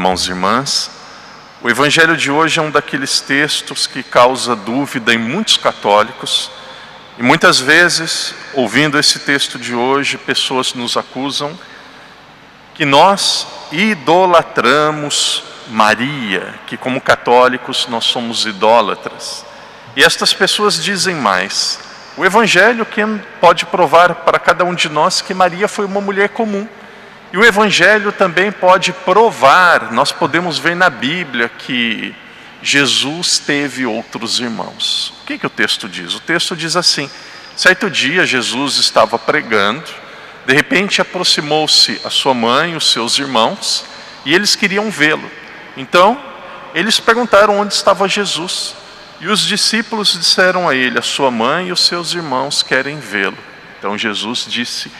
irmãos e irmãs. O Evangelho de hoje é um daqueles textos que causa dúvida em muitos católicos. E muitas vezes, ouvindo esse texto de hoje, pessoas nos acusam que nós idolatramos Maria, que como católicos nós somos idólatras. E estas pessoas dizem mais: o Evangelho pode provar para cada um de nós que Maria foi uma mulher comum. E o Evangelho também pode provar, nós podemos ver na Bíblia que Jesus teve outros irmãos. O que o texto diz? O texto diz assim: certo dia Jesus estava pregando, de repente aproximou-se a sua mãe, os seus irmãos, e eles queriam vê-lo. Então, eles perguntaram onde estava Jesus. E os discípulos disseram a ele: a sua mãe e os seus irmãos querem vê-lo. Então Jesus disse: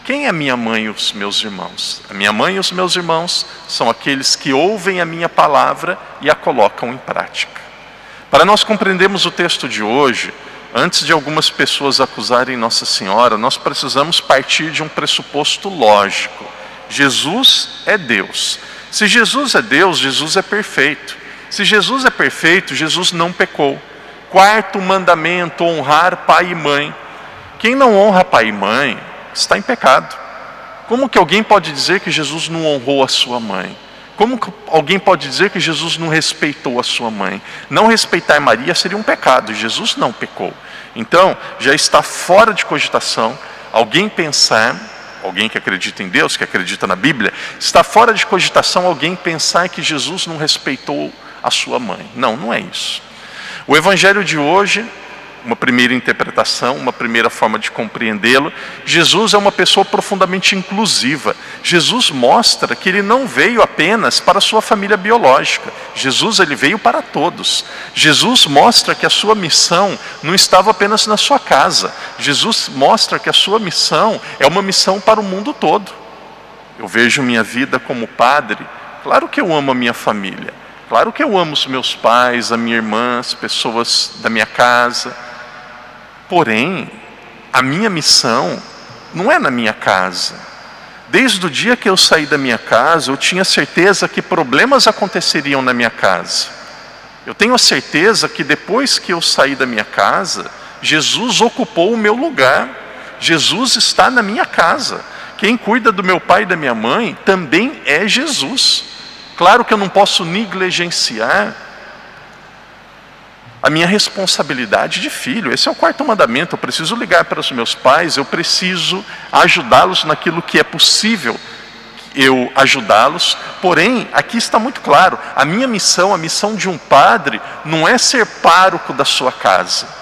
quem é minha mãe e os meus irmãos? A minha mãe e os meus irmãos são aqueles que ouvem a minha palavra e a colocam em prática. Para nós compreendermos o texto de hoje, antes de algumas pessoas acusarem Nossa Senhora, nós precisamos partir de um pressuposto lógico. Jesus é Deus. Se Jesus é Deus, Jesus é perfeito. Se Jesus é perfeito, Jesus não pecou. Quarto mandamento: honrar pai e mãe. Quem não honra pai e mãe está em pecado. Como que alguém pode dizer que Jesus não honrou a sua mãe? Como que alguém pode dizer que Jesus não respeitou a sua mãe? Não respeitar Maria seria um pecado, Jesus não pecou. Então, já está fora de cogitação alguém pensar, alguém que acredita em Deus, que acredita na Bíblia, está fora de cogitação alguém pensar que Jesus não respeitou a sua mãe. Não, não é isso. O Evangelho de hoje, uma primeira interpretação, uma primeira forma de compreendê-lo: Jesus é uma pessoa profundamente inclusiva. Jesus mostra que ele não veio apenas para a sua família biológica. Jesus, ele veio para todos. Jesus mostra que a sua missão não estava apenas na sua casa. Jesus mostra que a sua missão é uma missão para o mundo todo. Eu vejo minha vida como padre, claro que eu amo a minha família, claro que eu amo os meus pais, a minha irmã, as pessoas da minha casa. Porém, a minha missão não é na minha casa. Desde o dia que eu saí da minha casa, eu tinha certeza que problemas aconteceriam na minha casa. Eu tenho a certeza que depois que eu saí da minha casa, Jesus ocupou o meu lugar. Jesus está na minha casa. Quem cuida do meu pai e da minha mãe também é Jesus. Claro que eu não posso negligenciar a minha responsabilidade de filho. Esse é o quarto mandamento. Eu preciso ligar para os meus pais, eu preciso ajudá-los naquilo que é possível eu ajudá-los. Porém, aqui está muito claro, a minha missão, a missão de um padre, não é ser pároco da sua casa.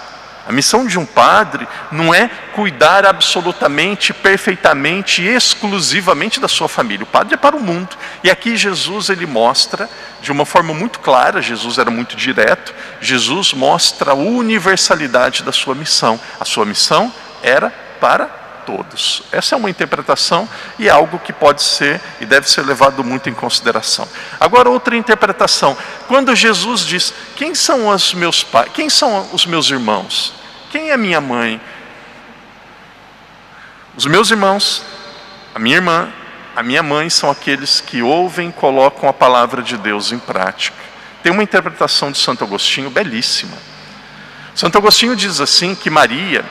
A missão de um padre não é cuidar absolutamente, perfeitamente, exclusivamente da sua família. O padre é para o mundo. E aqui Jesus, ele mostra de uma forma muito clara, Jesus era muito direto, Jesus mostra a universalidade da sua missão. A sua missão era para todos. Essa é uma interpretação e é algo que pode ser e deve ser levado muito em consideração. Agora, outra interpretação: quando Jesus diz: quem são os meus pais, quem são os meus irmãos, quem é minha mãe? Os meus irmãos, a minha irmã, a minha mãe são aqueles que ouvem e colocam a palavra de Deus em prática. Tem uma interpretação de Santo Agostinho belíssima. Santo Agostinho diz assim que Maria,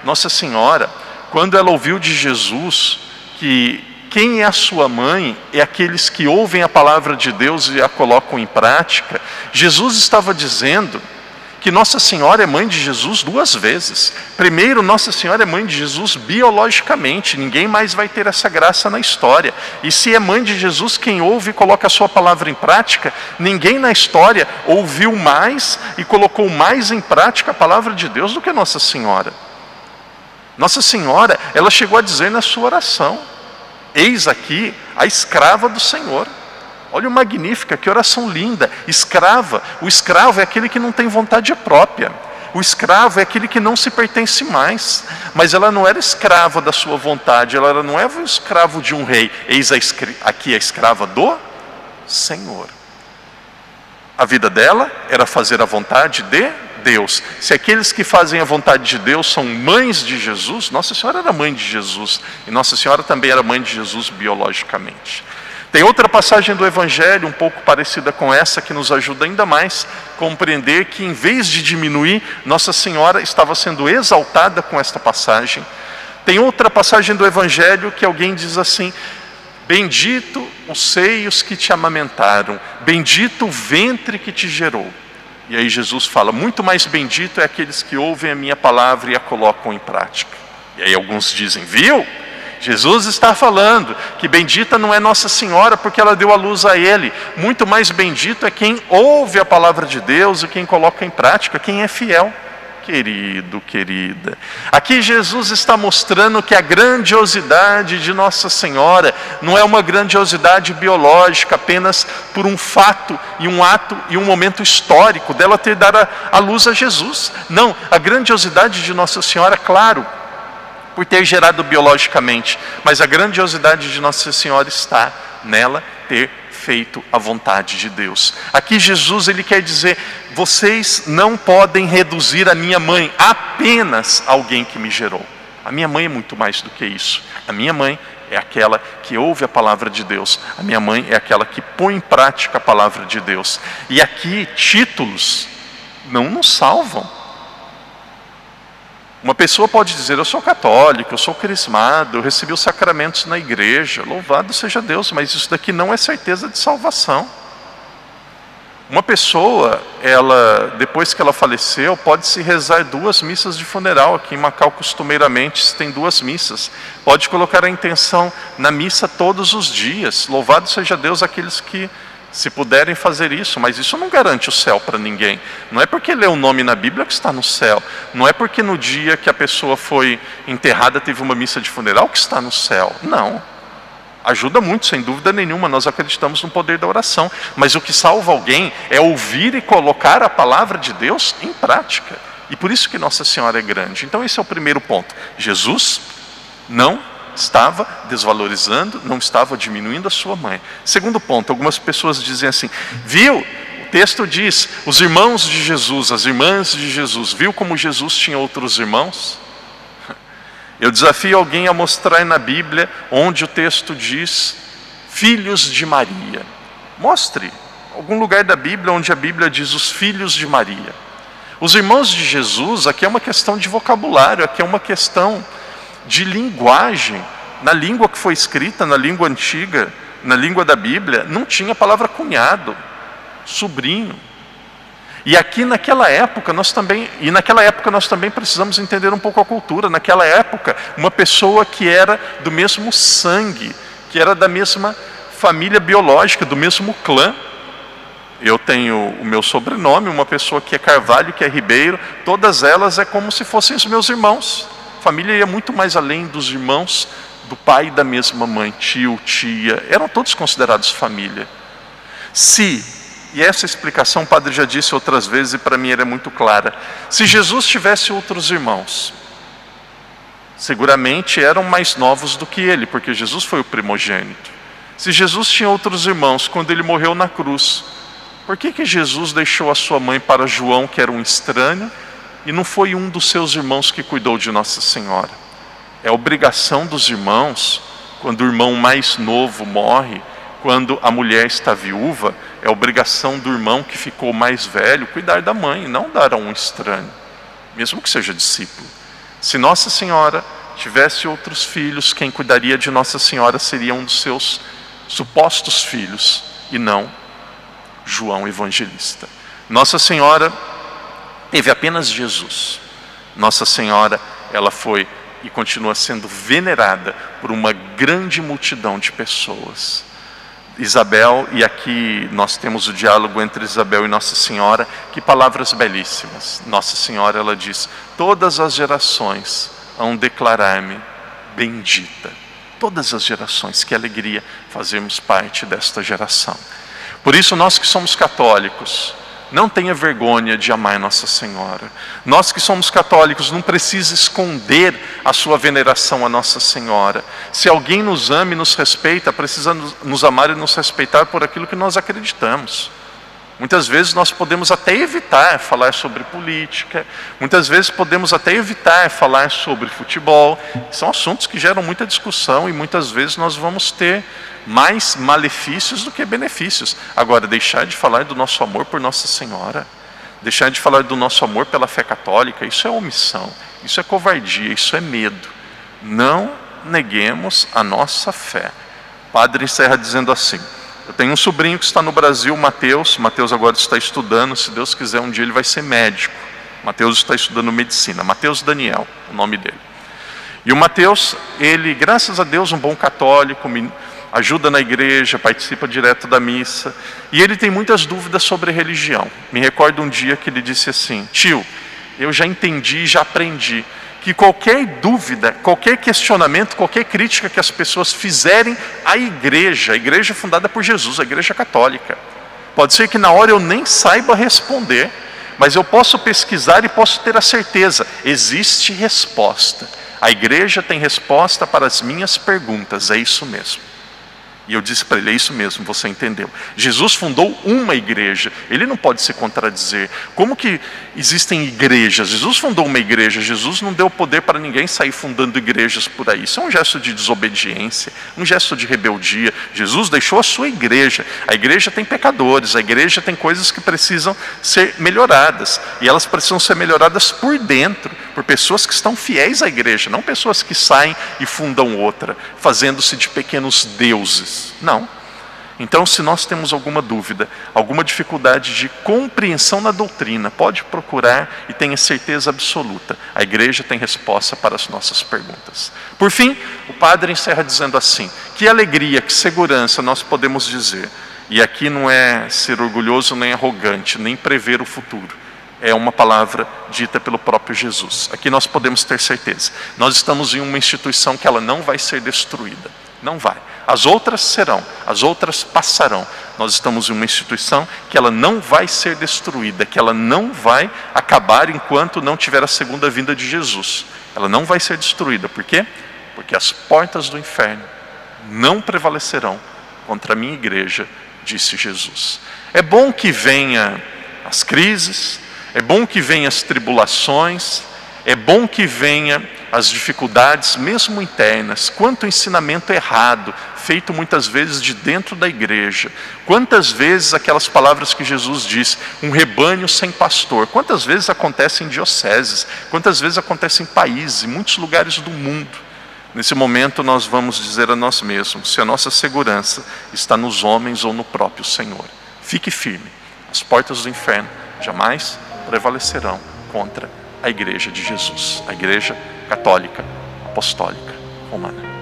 Nossa Senhora, quando ela ouviu de Jesus que quem é a sua mãe é aqueles que ouvem a palavra de Deus e a colocam em prática, Jesus estava dizendo que Nossa Senhora é mãe de Jesus duas vezes. Primeiro, Nossa Senhora é mãe de Jesus biologicamente, ninguém mais vai ter essa graça na história. E se é mãe de Jesus, quem ouve e coloca a sua palavra em prática, ninguém na história ouviu mais e colocou mais em prática a palavra de Deus do que Nossa Senhora. Nossa Senhora, ela chegou a dizer na sua oração: eis aqui a escrava do Senhor. Olha o magnífica, que oração linda. Escrava, o escravo é aquele que não tem vontade própria. O escravo é aquele que não se pertence mais. Mas ela não era escrava da sua vontade, ela não era o escravo de um rei. Eis aqui a escrava do Senhor. A vida dela era fazer a vontade de Deus. Se aqueles que fazem a vontade de Deus são mães de Jesus, Nossa Senhora era mãe de Jesus. E Nossa Senhora também era mãe de Jesus biologicamente. Tem outra passagem do Evangelho, um pouco parecida com essa, que nos ajuda ainda mais a compreender que, em vez de diminuir, Nossa Senhora estava sendo exaltada com esta passagem. Tem outra passagem do Evangelho que alguém diz assim: bendito os seios que te amamentaram, bendito o ventre que te gerou. E aí Jesus fala: muito mais bendito é aqueles que ouvem a minha palavra e a colocam em prática. E aí alguns dizem: viu? Jesus está falando que bendita não é Nossa Senhora porque ela deu a luz a Ele. Muito mais bendito é quem ouve a palavra de Deus e quem coloca em prática, quem é fiel. Querido, querida, aqui Jesus está mostrando que a grandiosidade de Nossa Senhora não é uma grandiosidade biológica apenas por um fato e um ato e um momento histórico dela ter dado a luz a Jesus. Não, a grandiosidade de Nossa Senhora, claro, por ter gerado biologicamente, mas a grandiosidade de Nossa Senhora está nela ter feito a vontade de Deus. Aqui Jesus, ele quer dizer: vocês não podem reduzir a minha mãe a apenas alguém que me gerou. A minha mãe é muito mais do que isso. A minha mãe é aquela que ouve a palavra de Deus. A minha mãe é aquela que põe em prática a palavra de Deus. E aqui títulos não nos salvam. Uma pessoa pode dizer: eu sou católico, eu sou crismado, eu recebi os sacramentos na igreja, louvado seja Deus, mas isso daqui não é certeza de salvação. Uma pessoa, ela, depois que ela faleceu, pode-se rezar 2 missas de funeral. Aqui em Macau, costumeiramente, se tem 2 missas. Pode colocar a intenção na missa todos os dias. Louvado seja Deus aqueles que, se puderem fazer isso, mas isso não garante o céu para ninguém. Não é porque lê o nome na Bíblia que está no céu. Não é porque no dia que a pessoa foi enterrada teve uma missa de funeral que está no céu. Não. Ajuda muito, sem dúvida nenhuma, nós acreditamos no poder da oração. Mas o que salva alguém é ouvir e colocar a palavra de Deus em prática. E por isso que Nossa Senhora é grande. Então esse é o primeiro ponto. Jesus não estava desvalorizando, não estava diminuindo a sua mãe. Segundo ponto, algumas pessoas dizem assim: viu? O texto diz, os irmãos de Jesus, as irmãs de Jesus, viu como Jesus tinha outros irmãos? Eu desafio alguém a mostrar na Bíblia onde o texto diz filhos de Maria. Mostre algum lugar da Bíblia onde a Bíblia diz os filhos de Maria. Os irmãos de Jesus, aqui é uma questão de vocabulário, aqui é uma questão de linguagem. Na língua que foi escrita, na língua antiga, na língua da Bíblia, não tinha a palavra cunhado, sobrinho. E aqui naquela época nós também precisamos entender um pouco a cultura. Naquela época, uma pessoa que era do mesmo sangue, que era da mesma família biológica, do mesmo clã. Eu tenho o meu sobrenome, uma pessoa que é Carvalho, que é Ribeiro, todas elas é como se fossem os meus irmãos. A família ia muito mais além dos irmãos do pai e da mesma mãe, tio, tia, eram todos considerados família. E essa explicação o padre já disse outras vezes e para mim era muito clara. Se Jesus tivesse outros irmãos, seguramente eram mais novos do que ele, porque Jesus foi o primogênito. Se Jesus tinha outros irmãos quando ele morreu na cruz, por que Jesus deixou a sua mãe para João, que era um estranho, e não foi um dos seus irmãos que cuidou de Nossa Senhora? É obrigação dos irmãos, quando o irmão mais novo morre, quando a mulher está viúva, é obrigação do irmão que ficou mais velho cuidar da mãe, não dar a um estranho, mesmo que seja discípulo. Se Nossa Senhora tivesse outros filhos, quem cuidaria de Nossa Senhora seria um dos seus supostos filhos, e não João Evangelista. Nossa Senhora teve apenas Jesus. Nossa Senhora, ela foi e continua sendo venerada por uma grande multidão de pessoas. Isabel, e aqui nós temos o diálogo entre Isabel e Nossa Senhora, que palavras belíssimas. Nossa Senhora, ela diz: todas as gerações hão declarar-me bendita. Todas as gerações, que alegria fazermos parte desta geração. Por isso nós que somos católicos, não tenha vergonha de amar Nossa Senhora. Nós que somos católicos não precisa esconder a sua veneração a Nossa Senhora. Se alguém nos ama e nos respeita, precisa nos amar e nos respeitar por aquilo que nós acreditamos. Muitas vezes nós podemos até evitar falar sobre política, muitas vezes podemos até evitar falar sobre futebol. São assuntos que geram muita discussão e muitas vezes nós vamos ter mais malefícios do que benefícios. Agora, deixar de falar do nosso amor por Nossa Senhora, deixar de falar do nosso amor pela fé católica, isso é omissão, isso é covardia, isso é medo. Não neguemos a nossa fé. O padre encerra dizendo assim: eu tenho um sobrinho que está no Brasil, Mateus agora está estudando, se Deus quiser um dia ele vai ser médico. Mateus está estudando medicina, Mateus Daniel, o nome dele. E o Mateus, ele, graças a Deus, um bom católico, ajuda na igreja, participa direto da missa, e ele tem muitas dúvidas sobre religião. Me recordo um dia que ele disse assim: tio, eu já entendi, já aprendi que qualquer dúvida, qualquer questionamento, qualquer crítica que as pessoas fizerem à igreja, a igreja fundada por Jesus, a igreja católica, pode ser que na hora eu nem saiba responder, mas eu posso pesquisar e posso ter a certeza, existe resposta. A igreja tem resposta para as minhas perguntas, é isso mesmo. E eu disse para ele: é isso mesmo, você entendeu. Jesus fundou uma igreja, ele não pode se contradizer. Como que existem igrejas? Jesus fundou uma igreja, Jesus não deu poder para ninguém sair fundando igrejas por aí. Isso é um gesto de desobediência, um gesto de rebeldia. Jesus deixou a sua igreja. A igreja tem pecadores, a igreja tem coisas que precisam ser melhoradas. E elas precisam ser melhoradas por dentro, por pessoas que estão fiéis à igreja, não pessoas que saem e fundam outra, fazendo-se de pequenos deuses. Não. Então, se nós temos alguma dúvida, alguma dificuldade de compreensão na doutrina, pode procurar e tenha certeza absoluta. A igreja tem resposta para as nossas perguntas. Por fim, o padre encerra dizendo assim: que alegria, que segurança nós podemos dizer. E aqui não é ser orgulhoso, nem arrogante, nem prever o futuro. É uma palavra dita pelo próprio Jesus. Aqui nós podemos ter certeza. Nós estamos em uma instituição que ela não vai ser destruída. Não vai. As outras serão, as outras passarão. Nós estamos em uma instituição que ela não vai ser destruída, que ela não vai acabar enquanto não tiver a segunda vinda de Jesus. Ela não vai ser destruída. Por quê? Porque as portas do inferno não prevalecerão contra a minha igreja, disse Jesus. É bom que venha as crises, é bom que venha as tribulações, é bom que venha as dificuldades, mesmo internas. Quanto ensinamento errado, feito muitas vezes de dentro da igreja. Quantas vezes aquelas palavras que Jesus disse, um rebanho sem pastor. Quantas vezes acontece em dioceses, quantas vezes acontece em países, em muitos lugares do mundo. Nesse momento nós vamos dizer a nós mesmos, se a nossa segurança está nos homens ou no próprio Senhor. Fique firme, as portas do inferno jamais prevalecerão contra a igreja de Jesus, a igreja católica, apostólica, romana.